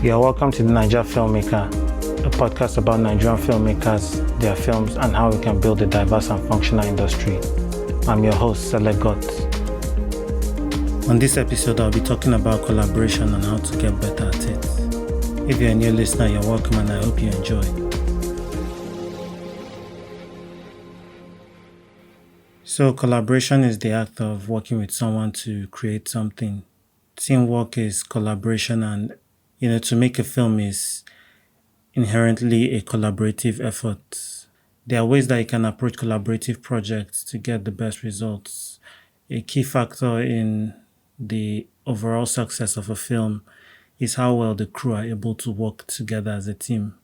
You're welcome to the Naija Filmmaker, a podcast about Nigerian filmmakers, their films, and how we can build a diverse and functional industry. I'm your host, Sele Got. On this episode, I'll be talking about collaboration and how to get better at it. If you're a new listener, you're welcome and I hope you enjoy. So collaboration is the act of working with someone to create something. Teamwork is collaboration, and to make a film is inherently a collaborative effort. There are ways that you can approach collaborative projects to get the best results. A key factor in the overall success of a film is how well the crew are able to work together as a team.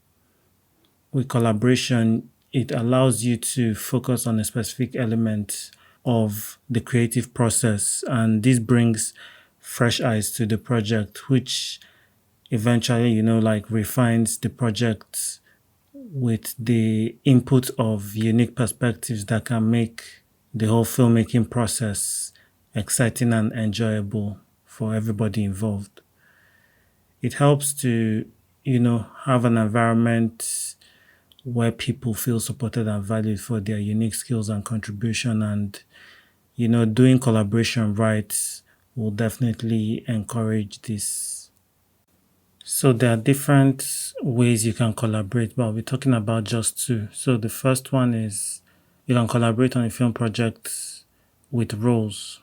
With collaboration, it allows you to focus on a specific element of the creative process, and this brings fresh eyes to the project, which eventually, refines the project with the input of unique perspectives that can make the whole filmmaking process exciting and enjoyable for everybody involved. It helps to, have an environment where people feel supported and valued for their unique skills and contribution, and, doing collaboration right will definitely encourage this. So there are different ways you can collaborate, but I'll be talking about just two. So the first one is you can collaborate on a film project with roles.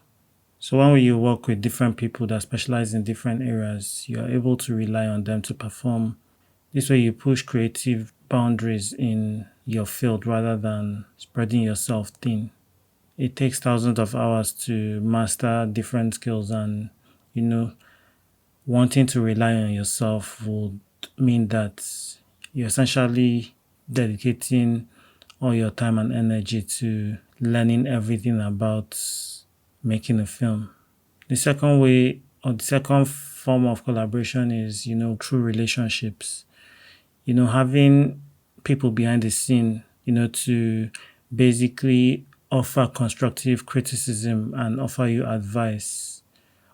So when you work with different people that specialize in different areas, you are able to rely on them to perform. This way you push creative boundaries in your field rather than spreading yourself thin. It takes thousands of hours to master different skills, and, wanting to rely on yourself would mean that you're essentially dedicating all your time and energy to learning everything about making a film. The second way, or the second form of collaboration is, through relationships. Having people behind the scene, to basically offer constructive criticism and offer you advice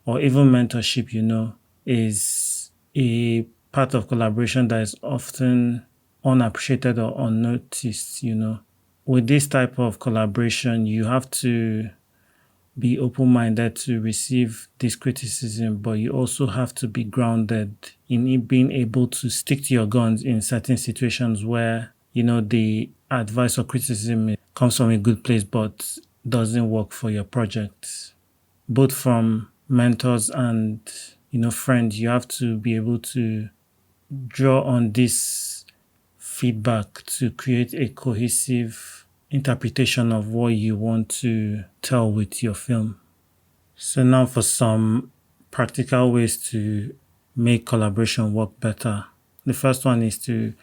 or even mentorship, is a part of collaboration that is often unappreciated or unnoticed. With this type of collaboration, you have to be open-minded to receive this criticism, but you also have to be grounded in being able to stick to your guns in certain situations where, the advice or criticism comes from a good place but doesn't work for your project. Both from mentors and friends, you have to be able to draw on this feedback to create a cohesive interpretation of what you want to tell with your film. So now for some practical ways to make collaboration work better. The first one is to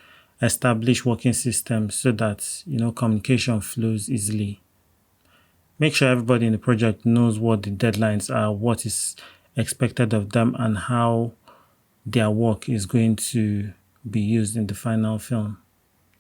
establish working systems so that, communication flows easily. Make sure everybody in the project knows what the deadlines are, what is expected of them, and how their work is going to be used in the final film.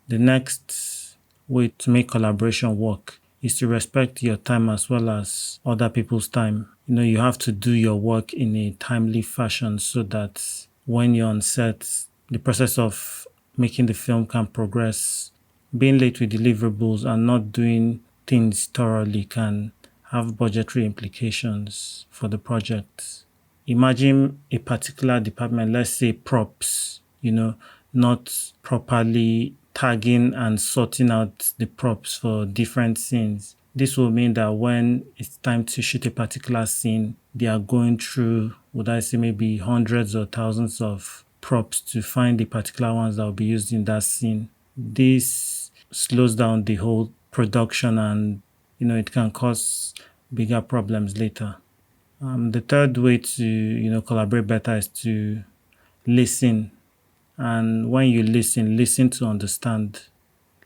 The next way to make collaboration work is to respect your time as well as other people's time. You have to do your work in a timely fashion so that when you're on set, the process of making the film can progress. Being late with deliverables and not doing things thoroughly can have budgetary implications for the project. Imagine a particular department, let's say props, not properly tagging and sorting out the props for different scenes. This will mean that when it's time to shoot a particular scene, they are going through, maybe hundreds or thousands of props to find the particular ones that will be used in that scene. This slows down the whole production, and it can cause bigger problems later. The third way to collaborate better is to listen. And when you listen to understand.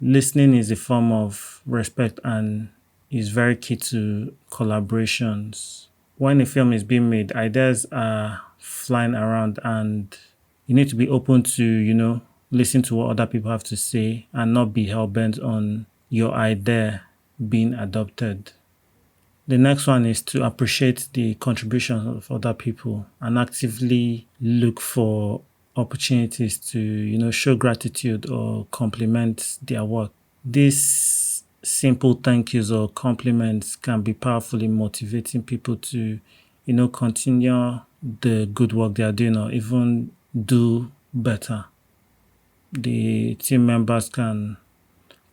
Listening is a form of respect and is very key to collaborations. When a film is being made, ideas are flying around, and you need to be open to listen to what other people have to say and not be hell-bent on your idea being adopted. The next one is to appreciate the contributions of other people and actively look for opportunities to, show gratitude or compliment their work. These simple thank yous or compliments can be powerfully motivating people to, continue the good work they are doing or even do better. The team members can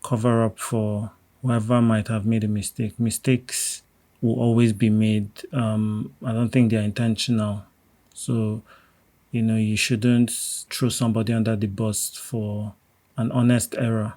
cover up for whoever might have made a mistake. Mistakes will always be made. I don't think they're intentional. So, you shouldn't throw somebody under the bus for an honest error.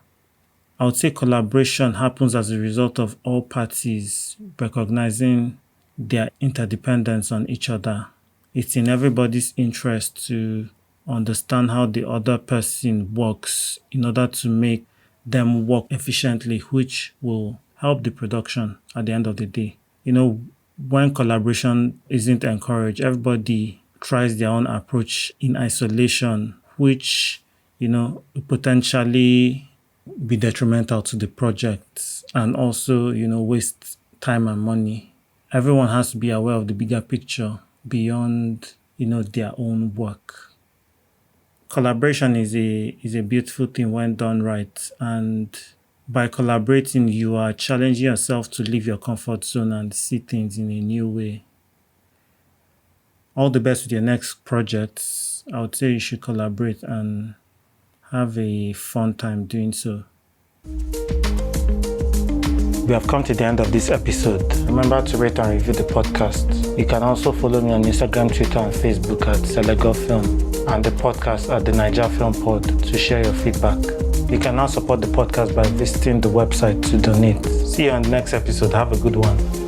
I would say collaboration happens as a result of all parties recognizing their interdependence on each other. It's in everybody's interest to understand how the other person works in order to make them work efficiently, which will help the production at the end of the day. When collaboration isn't encouraged, everybody tries their own approach in isolation, which, potentially be detrimental to the project and also, waste time and money. Everyone has to be aware of the bigger picture beyond, their own work. Collaboration is a beautiful thing when done right, and by collaborating, you are challenging yourself to leave your comfort zone and see things in a new way. All the best with your next projects. I would say you should collaborate and have a fun time doing so. We have come to the end of this episode. Remember to rate and review the podcast. You can also follow me on Instagram, Twitter, and Facebook at Sele Got Film, and the podcast at the Naija Film Pod to share your feedback. You can now support the podcast by visiting the website to donate. See you on the next episode. Have a good one.